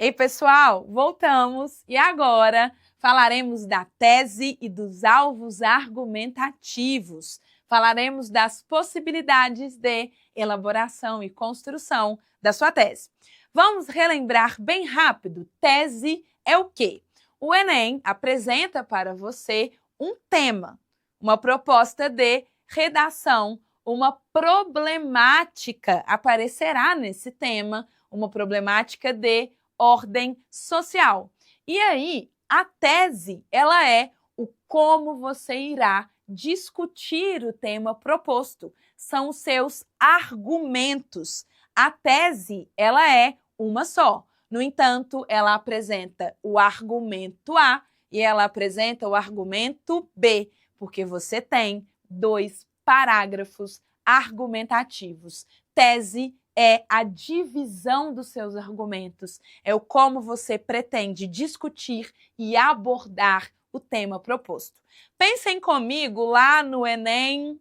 Ei, pessoal, voltamos e agora falaremos da tese e dos alvos argumentativos. Falaremos das possibilidades de elaboração e construção da sua tese. Vamos relembrar bem rápido. Tese é o quê? O Enem apresenta para você um tema, uma proposta de redação, uma problemática aparecerá nesse tema, uma problemática de ordem social. E aí, a tese, ela é o como você irá discutir o tema proposto. São os seus argumentos. A tese, ela é uma só. No entanto, ela apresenta o argumento A e ela apresenta o argumento B, porque você tem 2 parágrafos argumentativos. Tese é a divisão dos seus argumentos, é o como você pretende discutir e abordar o tema proposto. Pensem comigo lá no Enem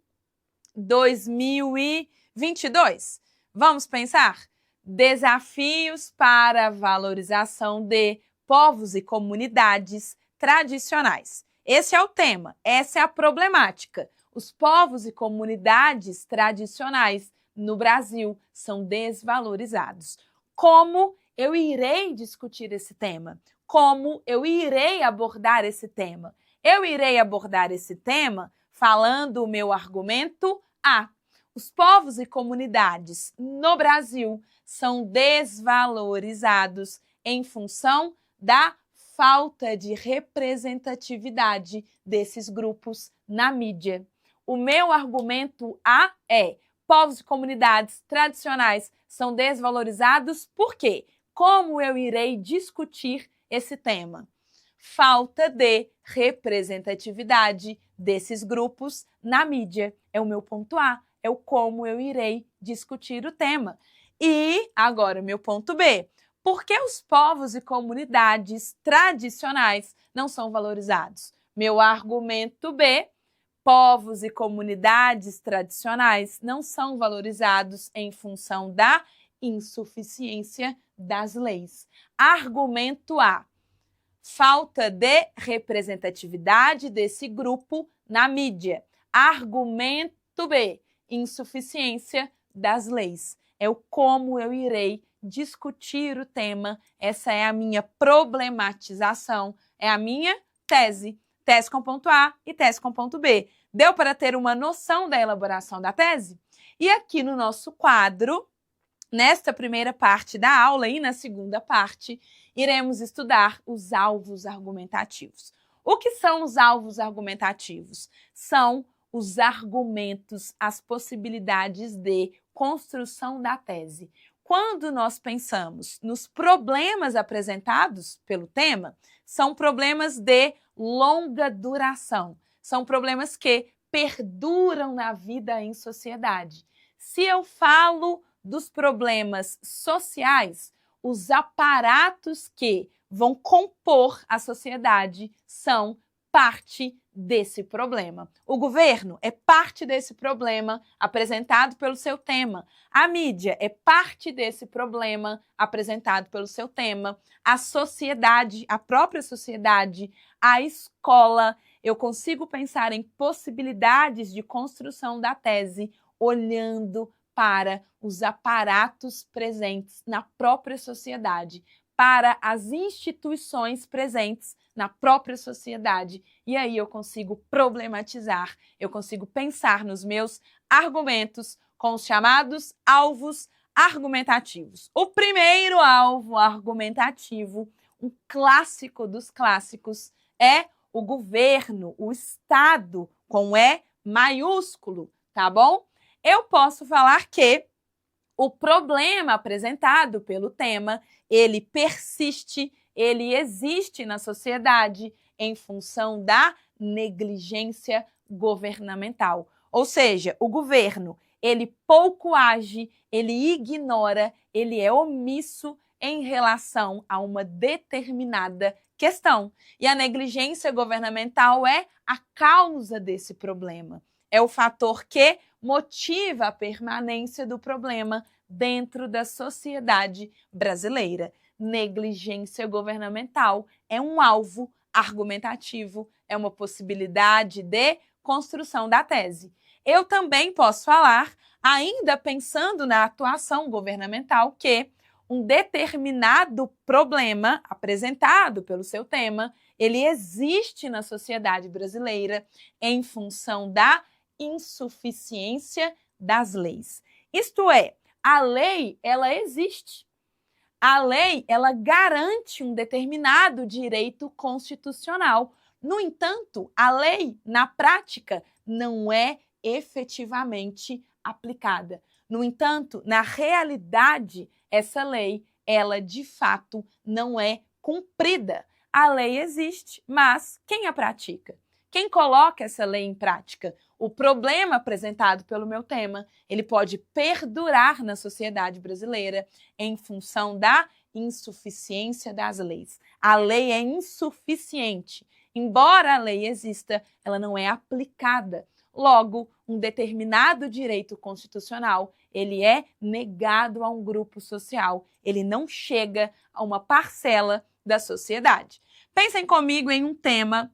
2022. Vamos pensar? Desafios para a valorização de povos e comunidades tradicionais. Esse é o tema, essa é a problemática. Os povos e comunidades tradicionais no Brasil são desvalorizados. Como eu irei discutir esse tema? Como eu irei abordar esse tema? Eu irei abordar esse tema falando o meu argumento A. Os povos e comunidades no Brasil são desvalorizados em função da falta de representatividade desses grupos na mídia. O meu argumento A é: povos e comunidades tradicionais são desvalorizados por quê? Como eu irei discutir esse tema? Falta de representatividade desses grupos na mídia. É o meu ponto A, é o como eu irei discutir o tema. E agora, meu ponto B. Por que os povos e comunidades tradicionais não são valorizados? Meu argumento B. Povos e comunidades tradicionais não são valorizados em função da insuficiência das leis. Argumento A. Falta de representatividade desse grupo na mídia. Argumento B. Insuficiência das leis. É o como eu irei discutir o tema. Essa é a minha problematização, é a minha tese. Tese com ponto A e tese com ponto B. Deu para ter uma noção da elaboração da tese? E aqui no nosso quadro, nesta primeira parte da aula e na segunda parte, iremos estudar os alvos argumentativos. O que são os alvos argumentativos? São os argumentos, as possibilidades de construção da tese. Quando nós pensamos nos problemas apresentados pelo tema, são problemas de longa duração. São problemas que perduram na vida em sociedade. Se eu falo dos problemas sociais, os aparatos que vão compor a sociedade são parte desse problema. O governo é parte desse problema apresentado pelo seu tema. A mídia é parte desse problema apresentado pelo seu tema. A sociedade, a própria sociedade, a escola. Eu consigo pensar em possibilidades de construção da tese olhando para os aparatos presentes na própria sociedade, para as instituições presentes na própria sociedade. E aí eu consigo problematizar, eu consigo pensar nos meus argumentos com os chamados alvos argumentativos. O primeiro alvo argumentativo, um clássico dos clássicos, é o governo, o Estado, com E maiúsculo, tá bom? Eu posso falar que o problema apresentado pelo tema, ele persiste, ele existe na sociedade em função da negligência governamental. Ou seja, o governo, ele pouco age, ele ignora, ele é omisso em relação a uma determinada questão. E a negligência governamental é a causa desse problema. É o fator que motiva a permanência do problema dentro da sociedade brasileira. negligência governamental. É um alvo argumentativo, é uma possibilidade de construção da tese. Eu também posso falar, ainda pensando na atuação governamental, que um determinado problema apresentado pelo seu tema, ele existe na sociedade brasileira em função da insuficiência das leis. Isto é, a lei, ela existe. A lei, ela garante um determinado direito constitucional. No entanto, a lei, na prática, não é efetivamente aplicada. No entanto, na realidade, essa lei, ela de fato não é cumprida. A lei existe, mas quem a pratica? Quem coloca essa lei em prática? O problema apresentado pelo meu tema, ele pode perdurar na sociedade brasileira em função da insuficiência das leis. A lei é insuficiente. Embora a lei exista, ela não é aplicada. Logo, um determinado direito constitucional, ele é negado a um grupo social. Ele não chega a uma parcela da sociedade. Pensem comigo em um tema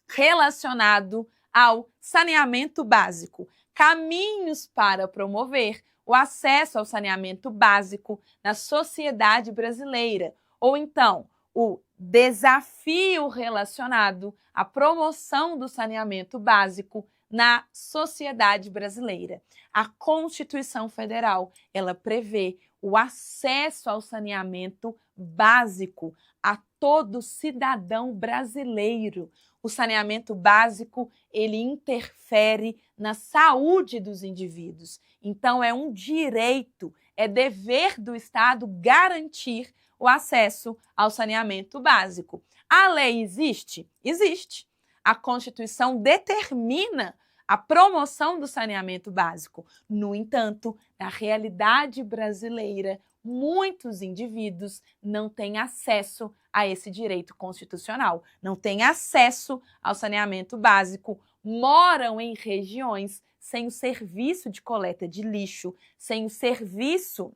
relacionado ao saneamento básico. Caminhos para promover o acesso ao saneamento básico na sociedade brasileira. Ou então, o desafio relacionado à promoção do saneamento básico na sociedade brasileira. A Constituição Federal, ela prevê o acesso ao saneamento básico a todo cidadão brasileiro. O saneamento básico, ele interfere na saúde dos indivíduos. Então, é um direito, é dever do Estado garantir o acesso ao saneamento básico. A lei existe? Existe. A Constituição determina a promoção do saneamento básico. No entanto, na realidade brasileira, muitos indivíduos não têm acesso a esse direito constitucional, não têm acesso ao saneamento básico, moram em regiões sem o serviço de coleta de lixo, sem o serviço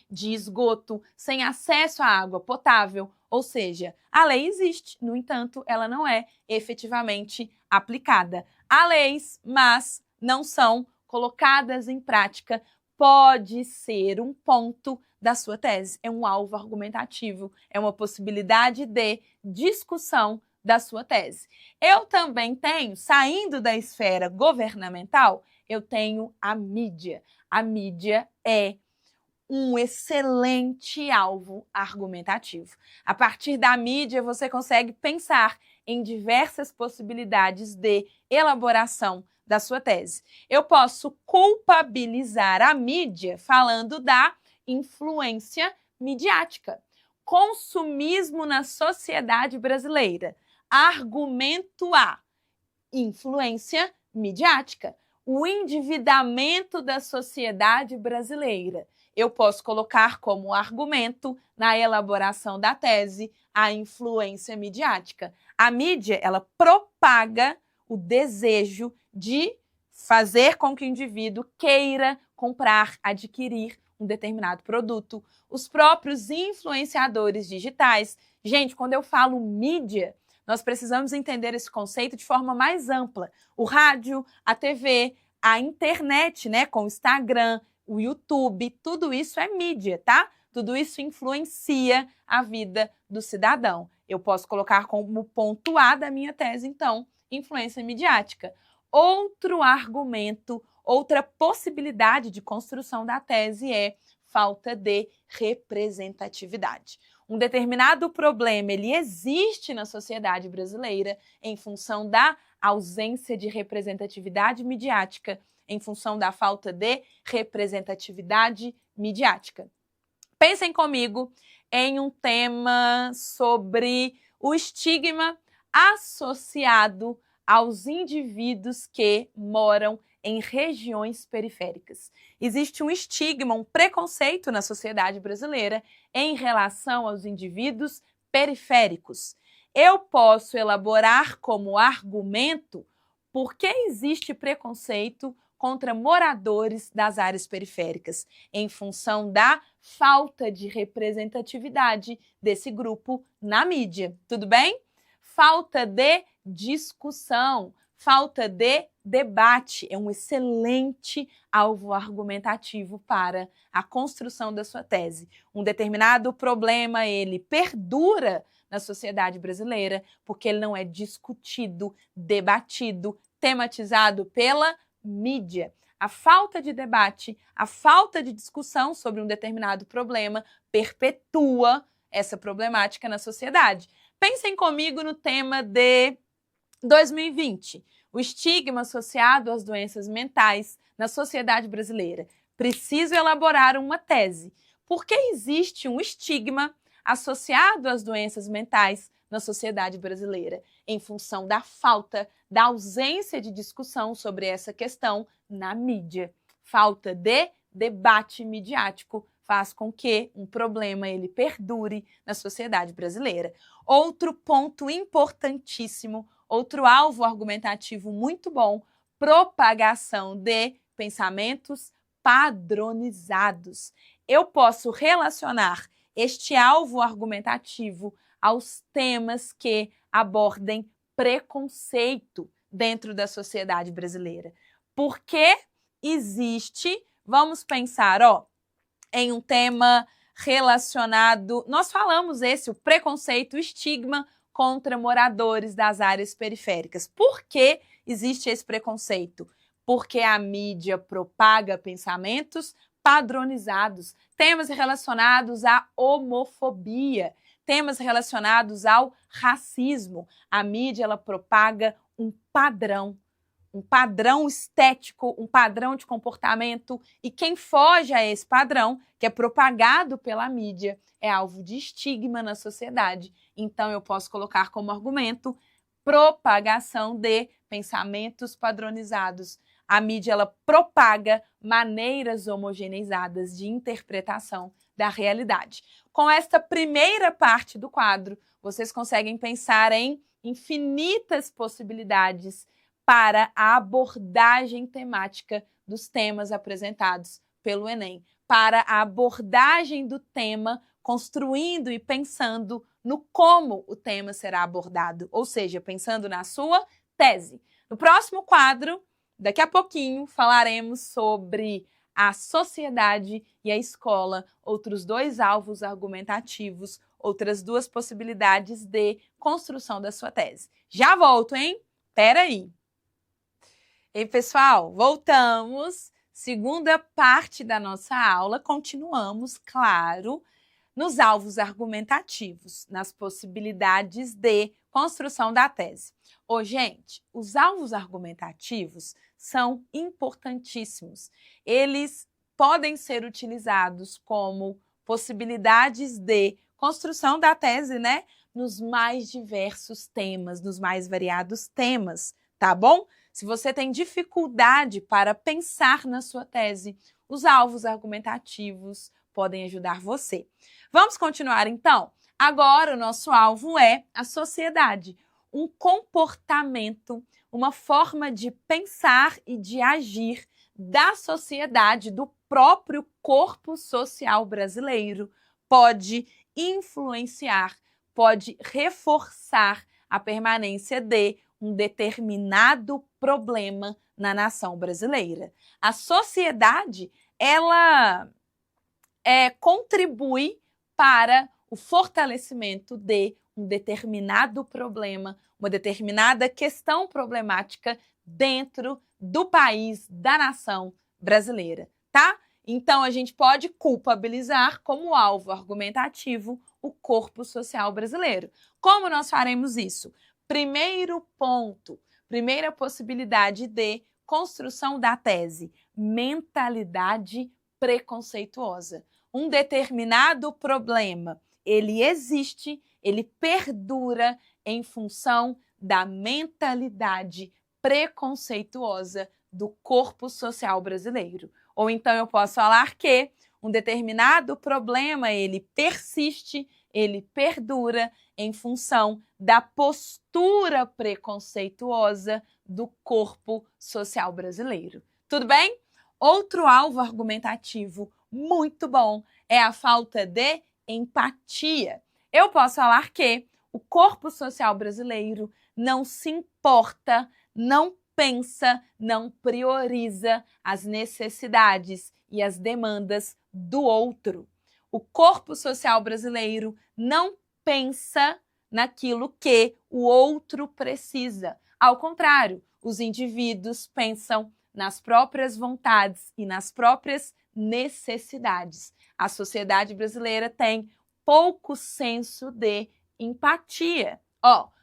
de esgoto, sem acesso à água potável, ou seja, a lei existe, no entanto, ela não é efetivamente aplicada. Há leis, mas não são colocadas em prática. Pode ser um ponto da sua tese, é um alvo argumentativo, é uma possibilidade de discussão da sua tese. Eu também tenho, saindo da esfera governamental, eu tenho a mídia. A mídia é um excelente alvo argumentativo. A partir da mídia, você consegue pensar em diversas possibilidades de elaboração da sua tese. Eu posso culpabilizar a mídia falando da influência midiática. Consumismo na sociedade brasileira. Argumento A. Influência midiática. O endividamento da sociedade brasileira. Eu posso colocar como argumento, na elaboração da tese, a influência midiática. A mídia, ela propaga o desejo de fazer com que o indivíduo queira comprar, adquirir um determinado produto. Os próprios influenciadores digitais. Gente, quando eu falo mídia, nós precisamos entender esse conceito de forma mais ampla. O rádio, a TV, a internet, né, com o Instagram, o YouTube, tudo isso é mídia, tá? Tudo isso influencia a vida do cidadão. Eu posso colocar como ponto A da minha tese, então, influência midiática. Outro argumento, outra possibilidade de construção da tese é falta de representatividade. Um determinado problema, ele existe na sociedade brasileira em função da ausência de representatividade midiática, em função da falta de representatividade midiática. Pensem comigo em um tema sobre o estigma associado aos indivíduos que moram em regiões periféricas. Existe um estigma, um preconceito na sociedade brasileira em relação aos indivíduos periféricos. Eu posso elaborar como argumento por que existe preconceito contra moradores das áreas periféricas, em função da falta de representatividade desse grupo na mídia. Tudo bem? Falta de discussão, falta de debate. É um excelente alvo argumentativo para a construção da sua tese. Um determinado problema, ele perdura na sociedade brasileira porque ele não é discutido, debatido, tematizado pela mídia. A falta de debate, a falta de discussão sobre um determinado problema perpetua essa problemática na sociedade. Pensem comigo no tema de 2020, o estigma associado às doenças mentais na sociedade brasileira. Preciso elaborar uma tese. Por que existe um estigma associado às doenças mentais na sociedade brasileira? Em função da falta, da ausência de discussão sobre essa questão na mídia. Falta de debate midiático faz com que um problema ele perdure na sociedade brasileira. Outro ponto importantíssimo, outro alvo argumentativo muito bom, propagação de pensamentos padronizados. Eu posso relacionar este alvo argumentativo aos temas que abordem preconceito dentro da sociedade brasileira. Porque existe, vamos pensar, em um tema relacionado, nós falamos o preconceito, o estigma contra moradores das áreas periféricas. Por que existe esse preconceito? Porque a mídia propaga pensamentos padronizados, temas relacionados à homofobia, temas relacionados ao racismo. A mídia ela propaga um padrão estético, um padrão de comportamento, e quem foge a esse padrão, que é propagado pela mídia, é alvo de estigma na sociedade. Então, eu posso colocar como argumento propagação de pensamentos padronizados. A mídia ela propaga maneiras homogeneizadas de interpretação da realidade. Com esta primeira parte do quadro, vocês conseguem pensar em infinitas possibilidades para a abordagem temática dos temas apresentados pelo Enem, para a abordagem do tema, construindo e pensando no como o tema será abordado, ou seja, pensando na sua tese. No próximo quadro, daqui a pouquinho, falaremos sobre a sociedade e a escola, outros dois alvos argumentativos, outras duas possibilidades de construção da sua tese. Já volto, hein? Pera aí. E pessoal, voltamos. Segunda parte da nossa aula, continuamos, claro, nos alvos argumentativos, nas possibilidades de construção da tese. Gente, os alvos argumentativos são importantíssimos. Eles podem ser utilizados como possibilidades de construção da tese, né? Nos mais diversos temas, nos mais variados temas, tá bom? Se você tem dificuldade para pensar na sua tese, os alvos argumentativos podem ajudar você. Vamos continuar então? Agora o nosso alvo é a sociedade, um comportamento, uma forma de pensar e de agir da sociedade, do próprio corpo social brasileiro, pode influenciar, pode reforçar a permanência de um determinado problema na nação brasileira. A sociedade, ela contribui para o fortalecimento de um determinado problema, uma determinada questão problemática dentro do país, da nação brasileira, tá? Então, a gente pode culpabilizar como alvo argumentativo o corpo social brasileiro. Como nós faremos isso? Primeiro ponto, primeira possibilidade de construção da tese, mentalidade preconceituosa. Um determinado problema, ele existe, ele perdura em função da mentalidade preconceituosa do corpo social brasileiro. Ou então eu posso falar que um determinado problema, ele persiste, ele perdura em função da postura preconceituosa do corpo social brasileiro. Tudo bem? Outro alvo argumentativo muito bom é a falta de empatia. Eu posso falar que o corpo social brasileiro não se importa, não pensa, não prioriza as necessidades e as demandas do outro. O corpo social brasileiro não pensa naquilo que o outro precisa. Ao contrário, os indivíduos pensam nas próprias vontades e nas próprias necessidades. A sociedade brasileira tem pouco senso de empatia.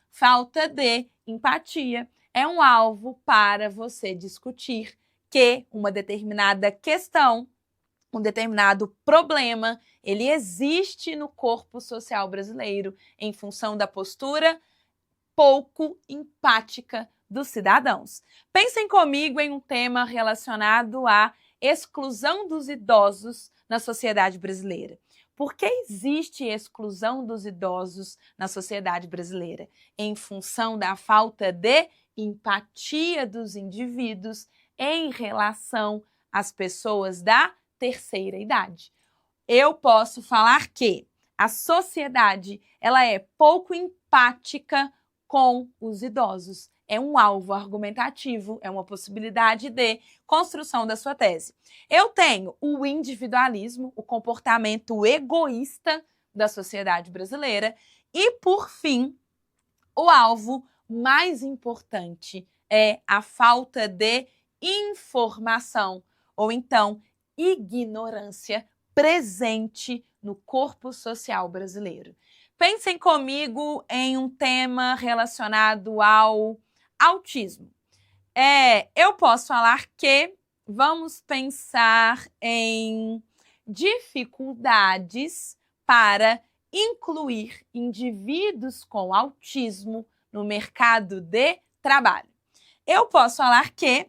Falta de empatia é um alvo para você discutir que uma determinada questão, um determinado problema, ele existe no corpo social brasileiro em função da postura pouco empática dos cidadãos. Pensem comigo em um tema relacionado à exclusão dos idosos na sociedade brasileira. Por que existe exclusão dos idosos na sociedade brasileira? Em função da falta de empatia dos indivíduos em relação às pessoas da terceira idade. Eu posso falar que a sociedade ela é pouco empática com os idosos. É um alvo argumentativo, é uma possibilidade de construção da sua tese. Eu tenho o individualismo, o comportamento egoísta da sociedade brasileira e, por fim, o alvo mais importante é a falta de informação ou então ignorância presente no corpo social brasileiro. Pensem comigo em um tema relacionado ao autismo. Eu posso falar que vamos pensar em dificuldades para incluir indivíduos com autismo no mercado de trabalho. Eu posso falar que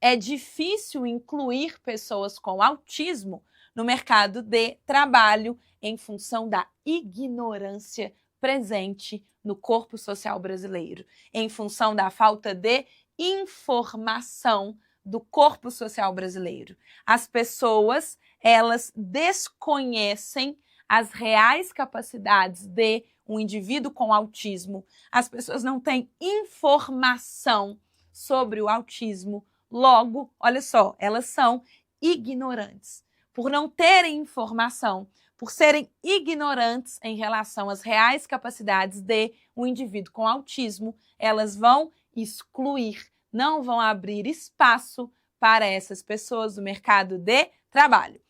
é difícil incluir pessoas com autismo no mercado de trabalho em função da ignorância presente no corpo social brasileiro, em função da falta de informação do corpo social brasileiro. As pessoas, elas desconhecem as reais capacidades de um indivíduo com autismo. As pessoas não têm informação sobre o autismo. Logo, olha só, elas são ignorantes. Por não terem informação, por serem ignorantes em relação às reais capacidades de um indivíduo com autismo, elas vão excluir, não vão abrir espaço para essas pessoas do mercado de trabalho.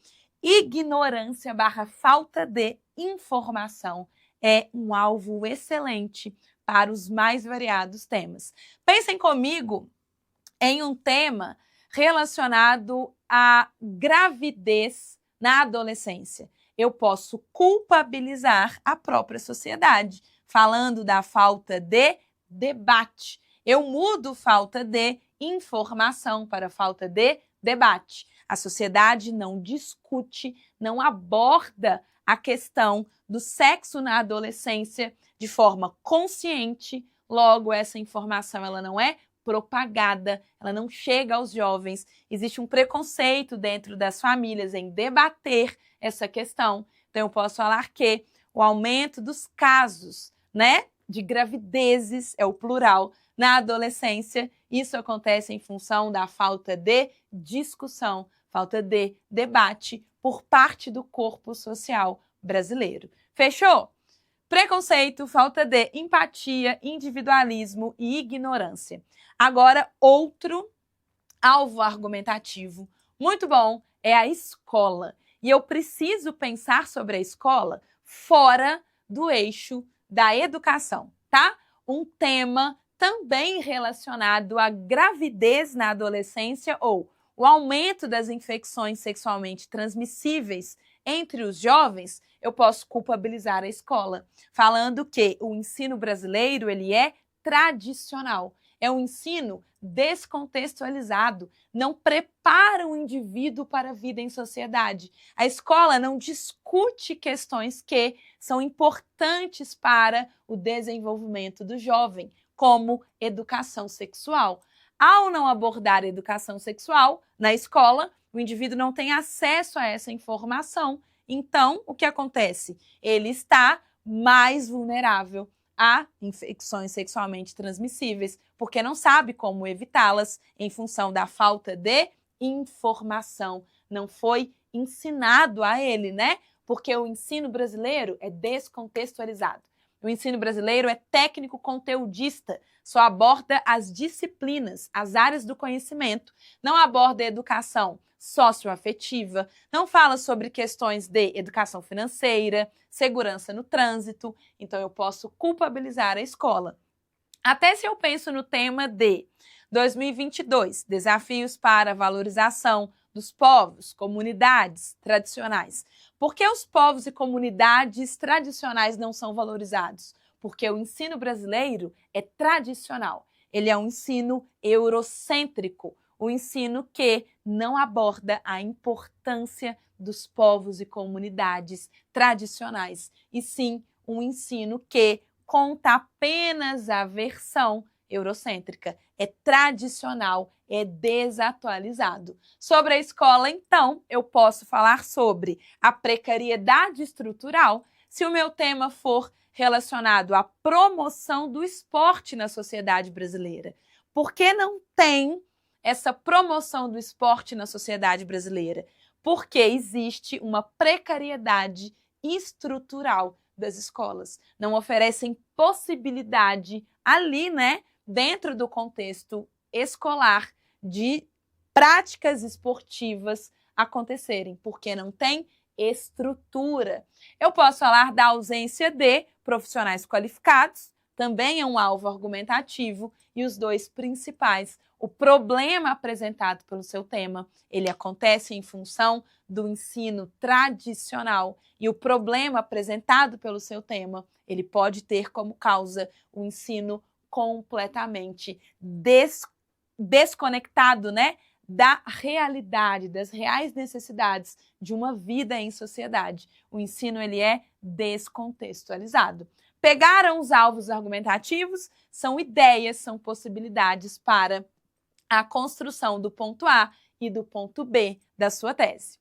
Ignorância / falta de informação é um alvo excelente para os mais variados temas. Pensem comigo em um tema relacionado à gravidez na adolescência. Eu posso culpabilizar a própria sociedade, falando da falta de debate. Eu mudo falta de informação para falta de debate. A sociedade não discute, não aborda a questão do sexo na adolescência de forma consciente. Logo, essa informação ela não é propagada, ela não chega aos jovens. Existe um preconceito dentro das famílias em debater essa questão. Então, eu posso falar que o aumento dos casos, de gravidezes, é o plural, na adolescência, isso acontece em função da falta de discussão, falta de debate por parte do corpo social brasileiro. Fechou? Preconceito, falta de empatia, individualismo e ignorância. Agora, outro alvo argumentativo muito bom é a escola. E eu preciso pensar sobre a escola fora do eixo da educação, tá? Um tema também relacionado à gravidez na adolescência ou o aumento das infecções sexualmente transmissíveis entre os jovens, eu posso culpabilizar a escola, falando que o ensino brasileiro ele é tradicional. É um ensino descontextualizado, não prepara o indivíduo para a vida em sociedade. A escola não discute questões que são importantes para o desenvolvimento do jovem, como educação sexual. Ao não abordar a educação sexual na escola, o indivíduo não tem acesso a essa informação. Então, o que acontece? Ele está mais vulnerável a infecções sexualmente transmissíveis, porque não sabe como evitá-las em função da falta de informação. Não foi ensinado a ele, né? Porque o ensino brasileiro é descontextualizado. O ensino brasileiro é técnico-conteudista, só aborda as disciplinas, as áreas do conhecimento, não aborda a educação socioafetiva, não fala sobre questões de educação financeira, segurança no trânsito, então eu posso culpabilizar a escola. Até se eu penso no tema de 2022, desafios para a valorização dos povos, comunidades tradicionais. Por que os povos e comunidades tradicionais não são valorizados? Porque o ensino brasileiro é tradicional. Ele é um ensino eurocêntrico, um ensino que não aborda a importância dos povos e comunidades tradicionais, e sim um ensino que conta apenas a versão eurocêntrica, é tradicional, é desatualizado. Sobre a escola, então, eu posso falar sobre a precariedade estrutural se o meu tema for relacionado à promoção do esporte na sociedade brasileira. Por que não tem essa promoção do esporte na sociedade brasileira? Porque existe uma precariedade estrutural das escolas. Não oferecem possibilidade ali, né, dentro do contexto escolar, de práticas esportivas acontecerem, porque não tem estrutura. Eu posso falar da ausência de profissionais qualificados, também é um alvo argumentativo, e os dois principais. O problema apresentado pelo seu tema, ele acontece em função do ensino tradicional, e o problema apresentado pelo seu tema, ele pode ter como causa o ensino completamente desconectado, né, da realidade, das reais necessidades de uma vida em sociedade. O ensino, ele é descontextualizado. Pegaram os alvos argumentativos? São ideias, são possibilidades para a construção do ponto A e do ponto B da sua tese.